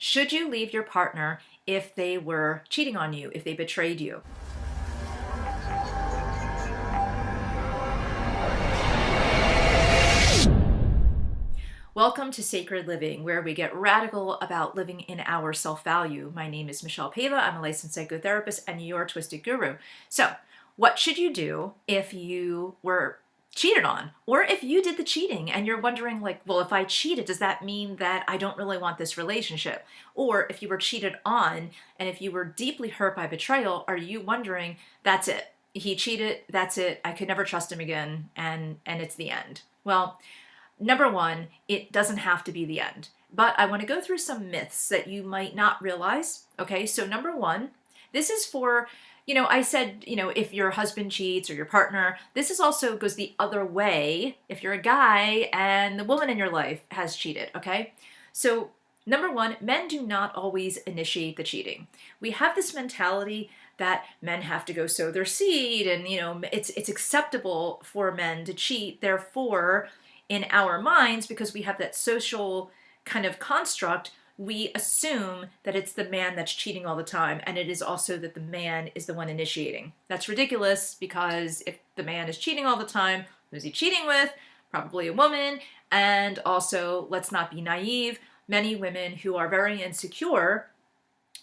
Should you leave your partner if they were cheating on you, if they betrayed you? Welcome to Sacred Living, where we get radical about living in our self-value. My name is Michele Paiva. I'm a licensed psychotherapist and your twisted guru. So, what should you do if you were cheated on? Or if you did the cheating and you're wondering, like, well, if I cheated, does that mean that I don't really want this relationship? Or if you were cheated on and if you were deeply hurt by betrayal, are you wondering, that's it? He cheated, that's it. I could never trust him again, and it's the end. Well, number one, it doesn't have to be the end. But I want to go through some myths that you might not realize. Okay, so number one, this is for, I said, if your husband cheats or your partner, this is also goes the other way if you're a guy and the woman in your life has cheated, okay? So number one, men do not always initiate the cheating. We have this mentality that men have to go sow their seed and, it's acceptable for men to cheat, therefore, in our minds, because we have that social kind of construct, we assume that it's the man that's cheating all the time, and it is also that the man is the one initiating. That's ridiculous, because if the man is cheating all the time, who's he cheating with? Probably a woman. And also, let's not be naive, many women who are very insecure,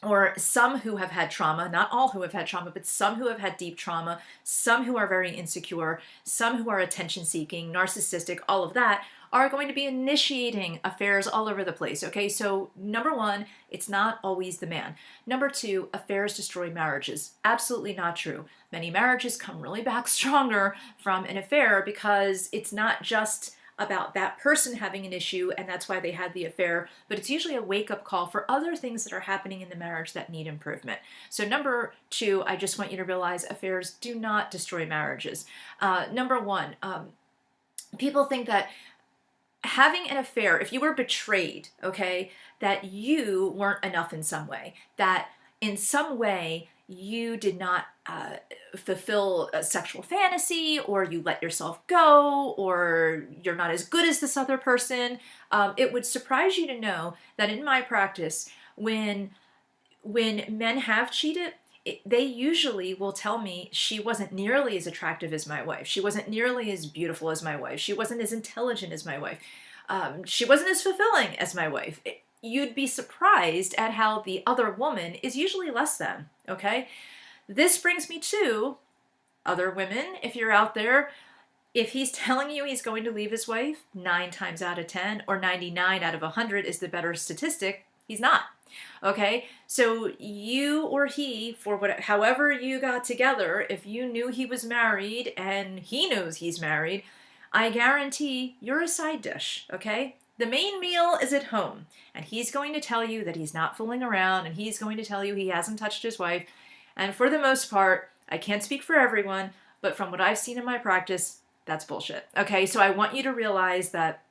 or some who have had trauma, not all who have had trauma, but some who have had deep trauma, some who are very insecure, some who are attention-seeking, narcissistic, all of that, are going to be initiating affairs all over the place, okay? So number one, it's not always the man. Number two, affairs destroy marriages. Absolutely not true. Many marriages come really back stronger from an affair because it's not just about that person having an issue and that's why they had the affair, but it's usually a wake-up call for other things that are happening in the marriage that need improvement. So number two, I just want you to realize affairs do not destroy marriages. Number one, people think that having an affair, if you were betrayed, okay, that you weren't enough in some way, that in some way you did not fulfill a sexual fantasy, or you let yourself go, or you're not as good as this other person. It would surprise you to know that in my practice, when men have cheated, they usually will tell me, she wasn't nearly as attractive as my wife. She wasn't nearly as beautiful as my wife. She wasn't as intelligent as my wife. She wasn't as fulfilling as my wife. You'd be surprised at how the other woman is usually less than, okay? This brings me to other women, if you're out there. If he's telling you he's going to leave his wife, 9 times out of 10 or 99 out of 100 is the better statistic, he's not. Okay, so you or he, for however you got together, if you knew he was married and he knows he's married, I guarantee you're a side dish, okay? The main meal is at home, and he's going to tell you that he's not fooling around, and he's going to tell you he hasn't touched his wife. And for the most part, I can't speak for everyone, but from what I've seen in my practice, that's bullshit. Okay, so I want you to realize that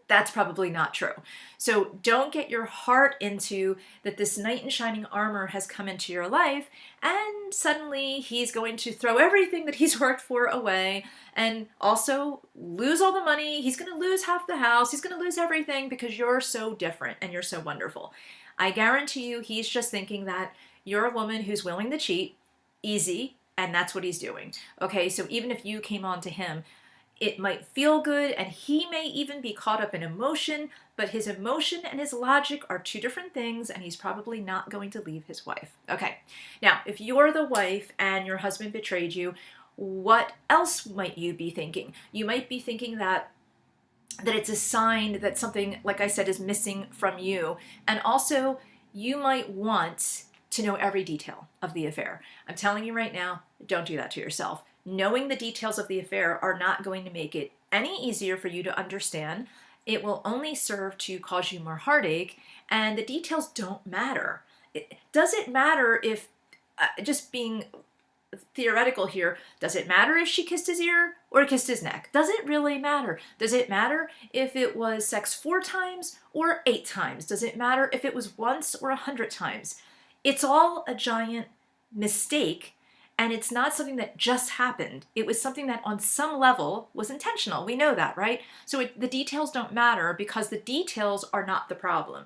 that's probably not true. So don't get your heart into that this knight in shining armor has come into your life and suddenly he's going to throw everything that he's worked for away and also lose all the money. He's going to lose half the house. He's going to lose everything because you're so different and you're so wonderful. I guarantee you he's just thinking that you're a woman who's willing to cheat, easy, and that's what he's doing. Okay, so even if you came on to him, it might feel good, and he may even be caught up in emotion, but his emotion and his logic are two different things, and he's probably not going to leave his wife. Okay, now, if you're the wife and your husband betrayed you, what else might you be thinking? You might be thinking that it's a sign that something, like I said, is missing from you, and also you might want to know every detail of the affair. I'm telling you right now, don't do that to yourself. Knowing the details of the affair are not going to make it any easier for you to understand. It will only serve to cause you more heartache, and the details don't matter. Does it matter if, just being theoretical here, does it matter if she kissed his ear or kissed his neck? Does it really matter? Does it matter if it was sex 4 times or 8 times? Does it matter if it was once or 100 times? It's all a giant mistake. And it's not something that just happened. It was something that on some level was intentional. We know that, right? So the details don't matter because the details are not the problem.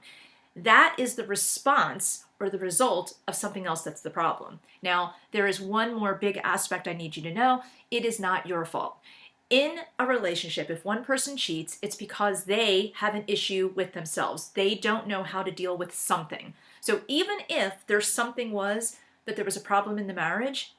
that is the response or the result of something else that's the problem. Now, there is one more big aspect I need you to know. It is not your fault. In a relationship, if one person cheats, it's because they have an issue with themselves. They don't know how to deal with something. So even if there's something was that there was a problem in the marriage,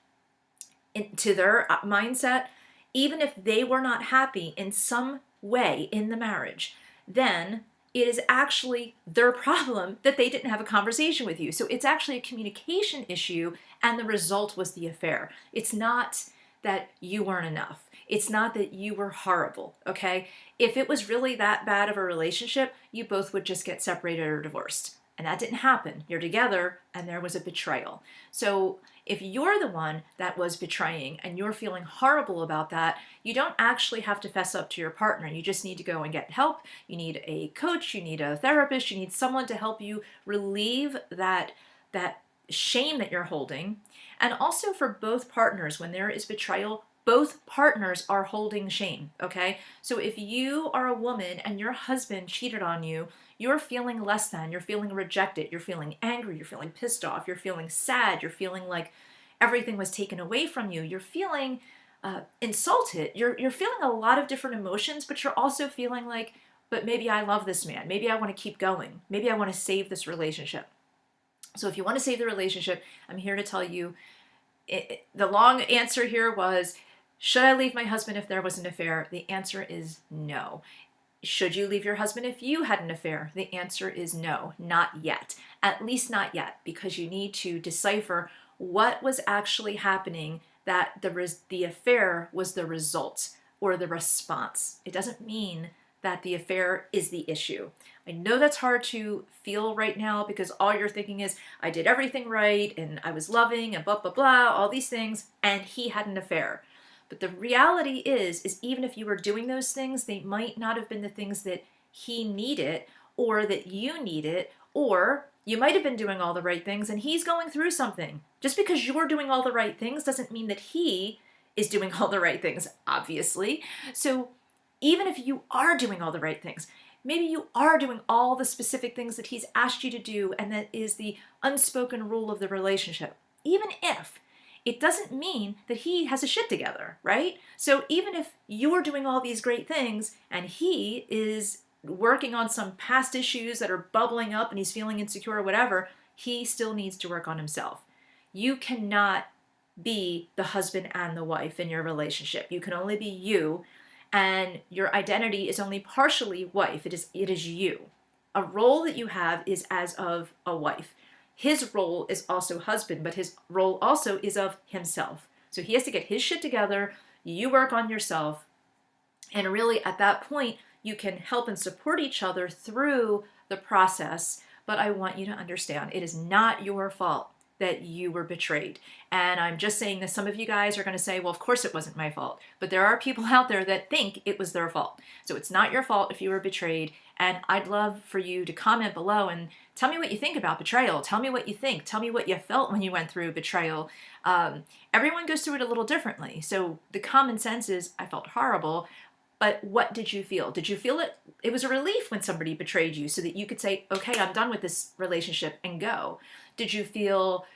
to their mindset, even if they were not happy in some way in the marriage, then it is actually their problem that they didn't have a conversation with you. So it's actually a communication issue, and the result was the affair. It's not that you weren't enough. It's not that you were horrible, okay? If it was really that bad of a relationship, you both would just get separated or divorced. And that didn't happen. You're together, and there was a betrayal. So if you're the one that was betraying and you're feeling horrible about that, you don't actually have to fess up to your partner. You just need to go and get help. You need a coach, you need a therapist, you need someone to help you relieve that shame that you're holding. And also for both partners, when there is betrayal, both partners are holding shame, okay? So if you are a woman and your husband cheated on you, you're feeling less than, you're feeling rejected, you're feeling angry, you're feeling pissed off, you're feeling sad, you're feeling like everything was taken away from you, you're feeling insulted, you're feeling a lot of different emotions, but you're also feeling like, but maybe I love this man, maybe I want to keep going, maybe I want to save this relationship. So if you want to save the relationship, I'm here to tell you, the long answer here was, should I leave my husband if there was an affair? The answer is no. Should you leave your husband if you had an affair? The answer is no, not yet. At least not yet, because you need to decipher what was actually happening, that the affair was the result or the response. It doesn't mean that the affair is the issue. I know that's hard to feel right now because all you're thinking is, I did everything right and I was loving and blah, blah, blah, all these things, and he had an affair. But the reality is even if you were doing those things, they might not have been the things that he needed or that you needed, or you might have been doing all the right things and he's going through something. Just because you're doing all the right things doesn't mean that he is doing all the right things, obviously. So even if you are doing all the right things, maybe you are doing all the specific things that he's asked you to do and that is the unspoken rule of the relationship. Even if, it doesn't mean that he has his shit together, right? So even if you're doing all these great things and he is working on some past issues that are bubbling up and he's feeling insecure or whatever, he still needs to work on himself. You cannot be the husband and the wife in your relationship. You can only be you, and your identity is only partially wife. It is you. A role that you have is as of a wife. His role is also husband, but his role also is of himself. So he has to get his shit together, you work on yourself, and really at that point, you can help and support each other through the process. But I want you to understand, it is not your fault that you were betrayed. And I'm just saying that some of you guys are going to say, well, of course it wasn't my fault. But there are people out there that think it was their fault. So it's not your fault if you were betrayed. And I'd love for you to comment below and tell me what you think about betrayal. Tell me what you think. Tell me what you felt when you went through betrayal. Everyone goes through it a little differently. So the common sense is, I felt horrible. But what did you feel? Did you feel it was a relief when somebody betrayed you so that you could say, okay, I'm done with this relationship and go? Did you feel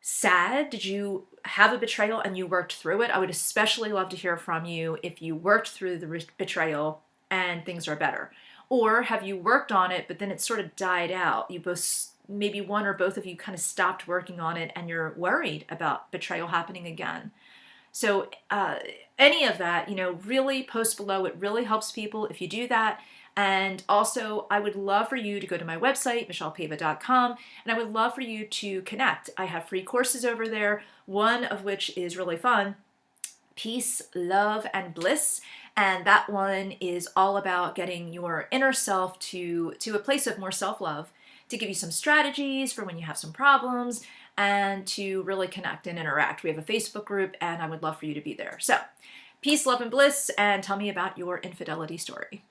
sad? Did you have a betrayal and you worked through it? I would especially love to hear from you if you worked through the betrayal and things are better. Or have you worked on it, but then it sort of died out? You both, maybe one or both of you kind of stopped working on it and you're worried about betrayal happening again. So any of that, really post below. It really helps people if you do that. And also, I would love for you to go to my website, michellepaiva.com, and I would love for you to connect. I have free courses over there, one of which is really fun, Peace, Love, and Bliss. And that one is all about getting your inner self to a place of more self-love, to give you some strategies for when you have some problems, and to really connect and interact. We have a Facebook group, and I would love for you to be there. So, peace, love, and bliss, and tell me about your infidelity story.